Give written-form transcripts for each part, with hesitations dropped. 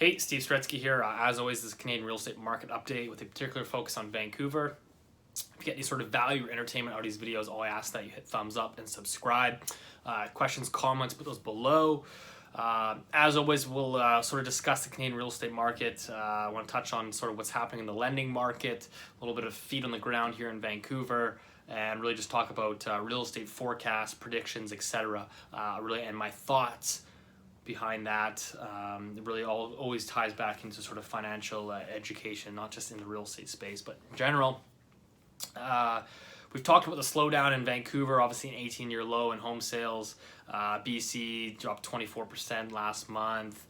Hey, Steve Saretsky here. As always, this is Canadian real estate market update with a particular focus on Vancouver. If you get any sort of value or entertainment out of these videos, all I ask that you hit thumbs up and subscribe. Questions, comments, put those below. As always, we'll sort of discuss the Canadian real estate market. I want to touch on sort of what's happening in the lending market, a little bit of feet on the ground here in Vancouver, and really just talk about real estate forecasts, predictions, etc. And my thoughts behind that. It really always ties back into sort of financial education, not just in the real estate space, but in general. We've talked about the slowdown in Vancouver, obviously an 18-year low in home sales. BC dropped 24% last month.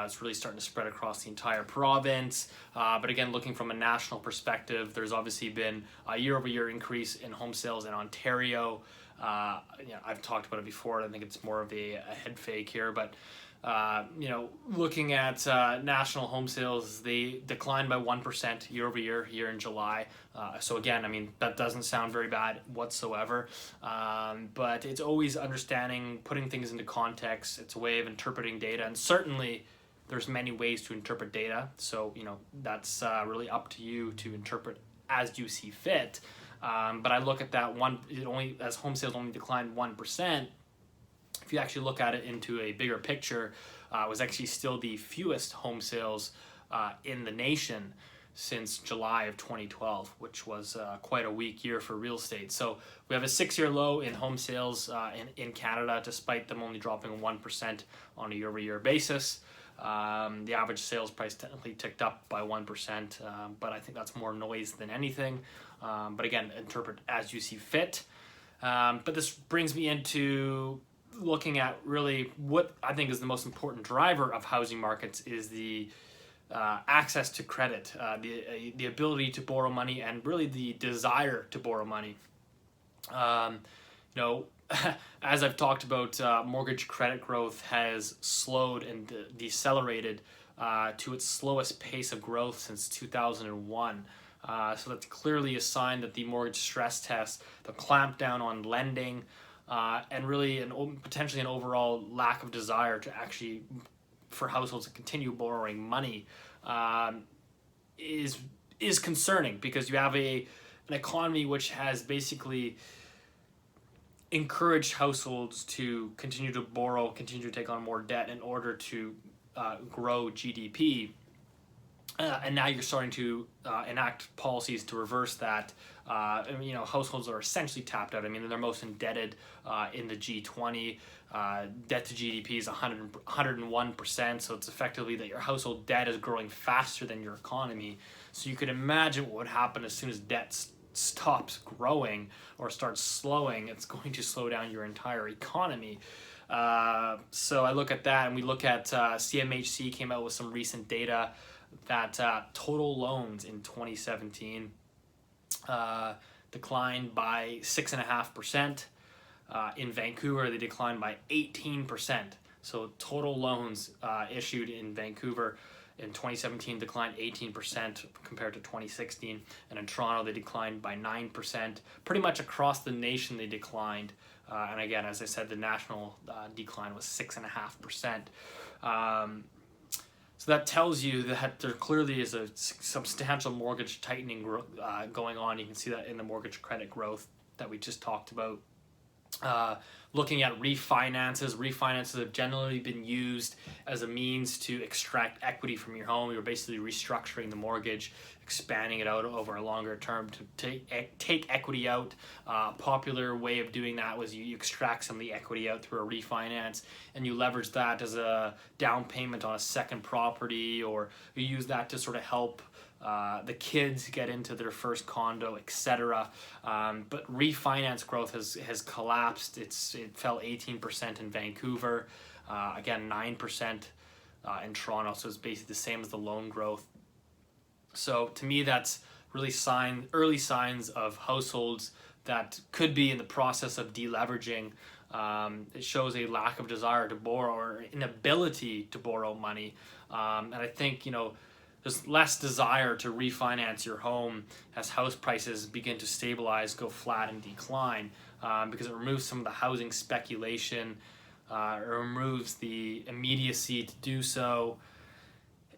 It's really starting to spread across the entire province. But again, looking from a national perspective, there's obviously been a year-over-year increase in home sales in Ontario. I've talked about it before. I think it's more of a head fake here, but looking at national home sales, they declined by 1% year over year here in July. So again, I mean, that doesn't sound very bad whatsoever, but it's always understanding, putting things into context. It's a way of interpreting data, and certainly there's many ways to interpret data. So that's really up to you to interpret as you see fit. But I look at that as home sales only declined 1%. If you actually look at it into a bigger picture, it was actually still the fewest home sales in the nation since July of 2012, which was quite a weak year for real estate. So we have a 6-year low in home sales in Canada, despite them only dropping 1% on a year-over-year basis. The average sales price technically ticked up by 1%, but I think that's more noise than anything. But again, interpret as you see fit. But this brings me into looking at really what I think is the most important driver of housing markets is the access to credit, the ability to borrow money, and really the desire to borrow money. As I've talked about, mortgage credit growth has slowed and decelerated to its slowest pace of growth since 2001. So that's clearly a sign that the mortgage stress test, the clampdown on lending, and really potentially an overall lack of desire to actually for households to continue borrowing money is concerning, because you have an economy which has basically encouraged households to continue to borrow, continue to take on more debt in order to grow GDP. And now you're starting to enact policies to reverse that. Households are essentially tapped out. I mean, they're most indebted in the G20. Debt to GDP is 101%. So it's effectively that your household debt is growing faster than your economy. So you could imagine what would happen as soon as debt stops growing or starts slowing. It's going to slow down your entire economy. So I look at that, and we look at CMHC came out with some recent data that total loans in 2017 declined by 6.5%. In Vancouver, they declined by 18%. So total loans issued in Vancouver in 2017 declined 18% compared to 2016. And in Toronto, they declined by 9%. Pretty much across the nation, they declined. And again, as I said, the national decline was 6.5%. So that tells you that there clearly is a substantial mortgage tightening going on. You can see that in the mortgage credit growth that we just talked about. Looking at refinances have generally been used as a means to extract equity from your home. You're basically restructuring the mortgage, expanding it out over a longer term to take equity out. Popular way of doing that was you extract some of the equity out through a refinance, and you leverage that as a down payment on a second property, or you use that to sort of help the kids get into their first condo, etc. But refinance growth has collapsed. It fell 18% in Vancouver, again 9% in Toronto. So it's basically the same as the loan growth. So to me, that's really early signs of households that could be in the process of deleveraging. It shows a lack of desire to borrow or inability to borrow money, and I think there's less desire to refinance your home as house prices begin to stabilize, go flat, and decline, because it removes some of the housing speculation, it removes the immediacy to do so,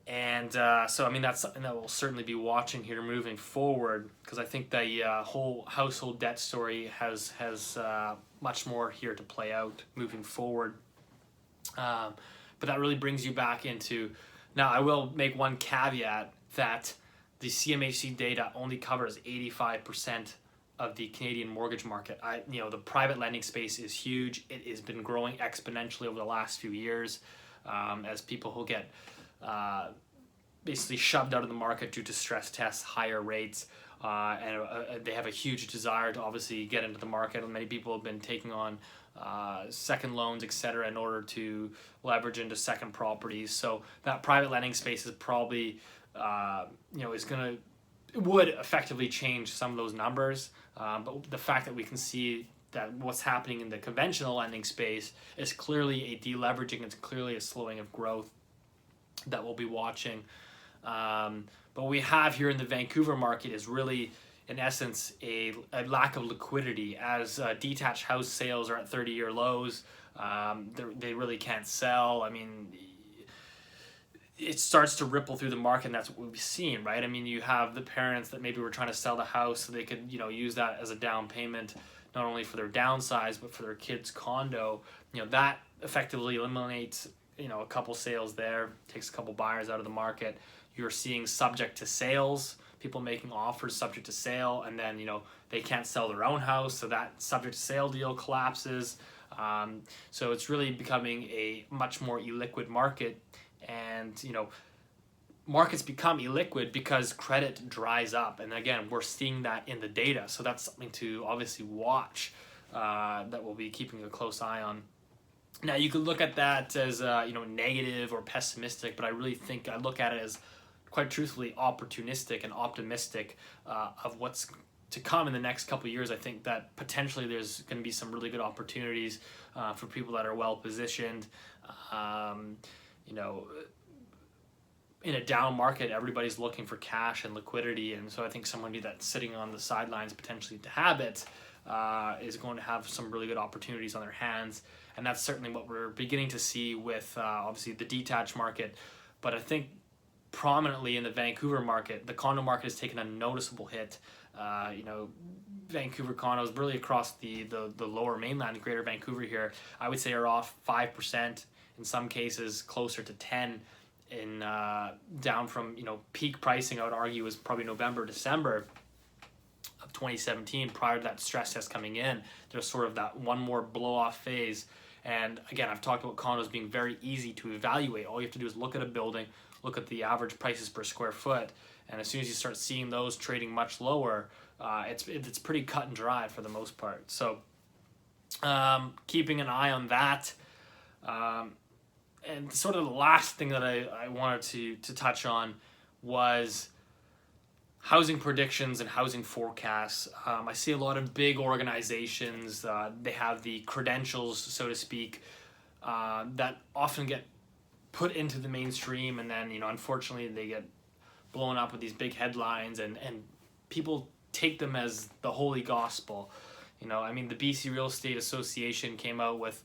And so, I mean, that's something that we'll certainly be watching here moving forward, because I think the whole household debt story has much more here to play out moving forward. But that really brings you back into, now I will make one caveat that the CMHC data only covers 85% of the Canadian mortgage market. The private lending space is huge. It has been growing exponentially over the last few years, as people who get basically shoved out of the market due to stress tests, higher rates, and they have a huge desire to obviously get into the market. And many people have been taking on second loans, etc., in order to leverage into second properties. So that private lending space is probably would effectively change some of those numbers. But the fact that we can see that what's happening in the conventional lending space is clearly a deleveraging, it's clearly a slowing of growth that we'll be watching. But what we have here in the Vancouver market is really, in essence, a lack of liquidity, as detached house sales are at 30-year lows. They really can't sell. I mean, it starts to ripple through the market, and that's what we've seen, right? I mean, you have the parents that maybe were trying to sell the house so they could, use that as a down payment, not only for their downsize, but for their kids' condo. That effectively eliminates, a couple sales there, takes a couple buyers out of the market. You're seeing subject to sales, people making offers subject to sale, and then, they can't sell their own house, so that subject to sale deal collapses. So it's really becoming a much more illiquid market. And markets become illiquid because credit dries up, and again, we're seeing that in the data. So that's something to obviously watch, that we'll be keeping a close eye on. Now, you could look at that as negative or pessimistic, but I really think I look at it as, quite truthfully, opportunistic and optimistic of what's to come in the next couple of years. I think that potentially there's going to be some really good opportunities for people that are well positioned. In a down market, everybody's looking for cash and liquidity, and so I think somebody that's sitting on the sidelines potentially to have it is going to have some really good opportunities on their hands, and that's certainly what we're beginning to see with obviously the detached market. But I think prominently in the Vancouver market, the condo market has taken a noticeable hit. Vancouver condos really across the lower mainland, Greater Vancouver here, I would say are off 5%, in some cases closer to 10%. Down from peak pricing, I would argue, was probably November, December of 2017, prior to that stress test coming in. There's sort of that one more blow off phase. And again, I've talked about condos being very easy to evaluate. All you have to do is look at a building, look at the average prices per square foot, and as soon as you start seeing those trading much lower, it's pretty cut and dry for the most part. So keeping an eye on that. And sort of the last thing that I wanted to touch on was housing predictions and housing forecasts. I see a lot of big organizations, they have the credentials, so to speak, that often get put into the mainstream, and then, unfortunately they get blown up with these big headlines, and people take them as the holy gospel. The BC Real Estate Association came out with,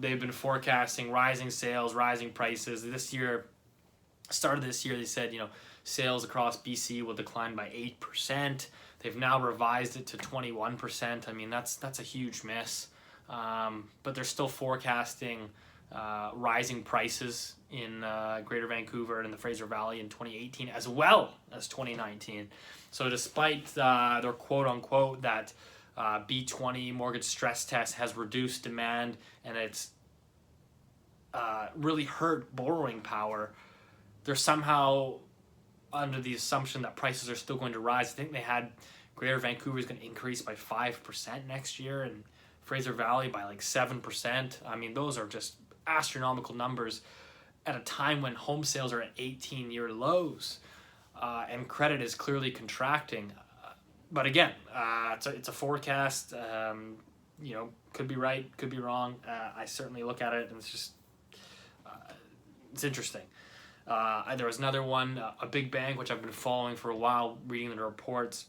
they've been forecasting rising sales, rising prices. Start of this year, they said, sales across BC will decline by 8%. They've now revised it to 21%. That's a huge miss. But they're still forecasting rising prices in Greater Vancouver and in the Fraser Valley in 2018 as well as 2019. So despite their quote-unquote that B20 mortgage stress test has reduced demand and it's really hurt borrowing power, they're somehow under the assumption that prices are still going to rise. I think they had Greater Vancouver is going to increase by 5% next year, and Fraser Valley by like 7%. Those are just astronomical numbers at a time when home sales are at 18-year lows, and credit is clearly contracting. But again, it's a forecast. Could be right, could be wrong. I certainly look at it, and it's just it's interesting. There was another one, a big bank, which I've been following for a while, reading the reports.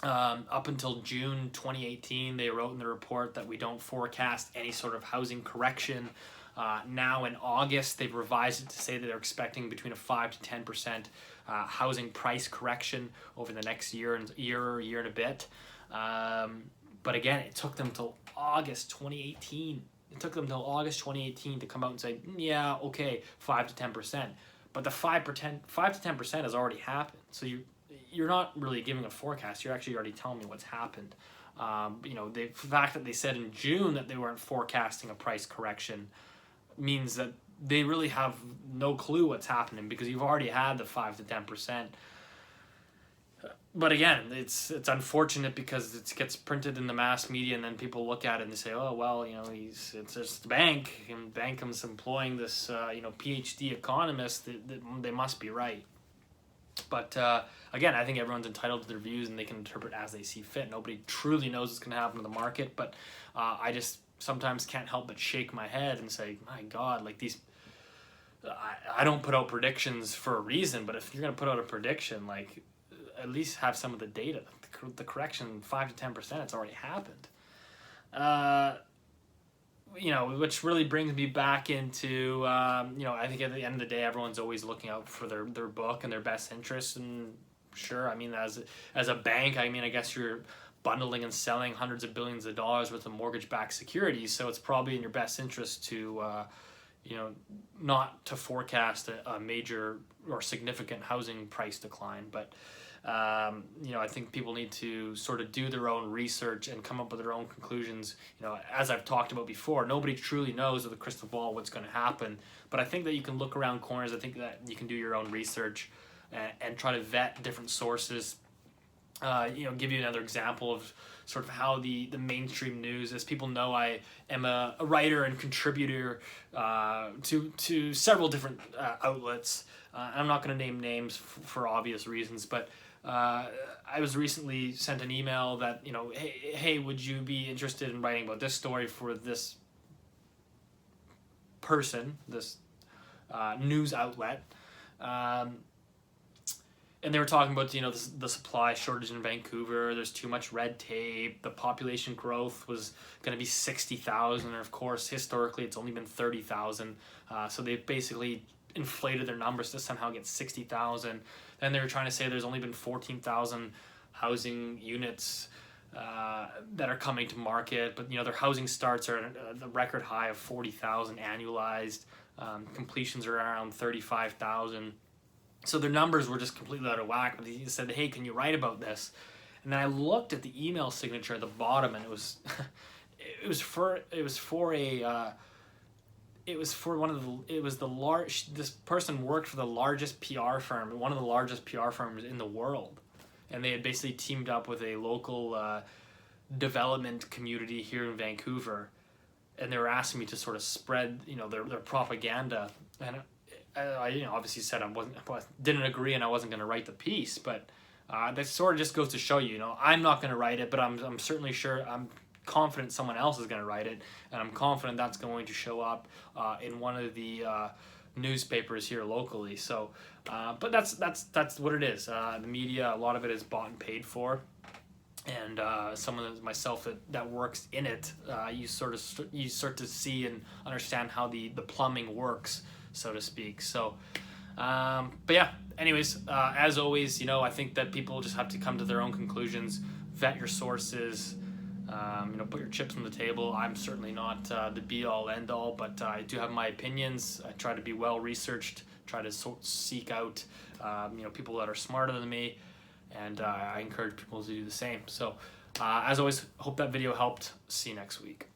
Up until June 2018, they wrote in the report that we don't forecast any sort of housing correction. Now in August, they've revised it to say that they're expecting between a 5 to 10% housing price correction over the next year and a bit. But again, it took them till August 2018. It took them till August 2018 to come out and say, yeah, okay, 5 to 10%. But the 5 to 10% has already happened. So you're not really giving a forecast. You're actually already telling me what's happened. The fact that they said in June that they weren't forecasting a price correction means that they really have no clue what's happening, because you've already had the 5 to 10%. But again, it's unfortunate because it gets printed in the mass media, and then people look at it and they say, oh, well, it's just the bank, and Bankham's employing this, PhD economist, that they must be right. But again, I think everyone's entitled to their views, and they can interpret as they see fit. Nobody truly knows what's going to happen to the market, but I just sometimes can't help but shake my head and say, my God, like these... I don't put out predictions for a reason, but if you're going to put out a prediction, like, at least have some of the data. The correction, 5 to 10%, it's already happened. Which really brings me back into, I think at the end of the day, everyone's always looking out for their book and their best interests. And sure, I mean, as a bank, I mean, I guess you're bundling and selling hundreds of billions of dollars worth of mortgage-backed securities. So it's probably in your best interest to, not to forecast a major or significant housing price decline. But I think people need to sort of do their own research and come up with their own conclusions. As I've talked about before, nobody truly knows with a crystal ball what's going to happen. But I think that you can look around corners. I think that you can do your own research and try to vet different sources. Give you another example of sort of how the mainstream news, as people know, I am a writer and contributor to several different outlets. I'm not going to name names for obvious reasons, but I was recently sent an email that, hey, would you be interested in writing about this story for this person, this news outlet? And they were talking about, the supply shortage in Vancouver. There's too much red tape. The population growth was going to be 60,000. And of course, historically, it's only been 30,000. So they basically inflated their numbers to somehow get 60,000. Then they were trying to say there's only been 14,000 housing units that are coming to market. But, their housing starts are at the record high of 40,000 annualized. Completions are around 35,000. So their numbers were just completely out of whack. But he said, hey, can you write about this? And then I looked at the email signature at the bottom, and it was this person worked for the largest PR firm, one of the largest PR firms in the world. And they had basically teamed up with a local development community here in Vancouver. And they were asking me to sort of spread, their propaganda. And I obviously said I didn't agree, and I wasn't going to write the piece, but that sort of just goes to show you, I'm not going to write it, but I'm certainly sure, I'm confident someone else is going to write it, and I'm confident that's going to show up in one of the newspapers here locally. So, but that's what it is. The media, a lot of it is bought and paid for. And someone myself that works in it, you start to see and understand how the plumbing works, so to speak. So, but yeah, anyways, as always, I think that people just have to come to their own conclusions, vet your sources, put your chips on the table. I'm certainly not the be-all, end-all, but I do have my opinions. I try to be well-researched, try to seek out, people that are smarter than me, and I encourage people to do the same. So, as always, hope that video helped. See you next week.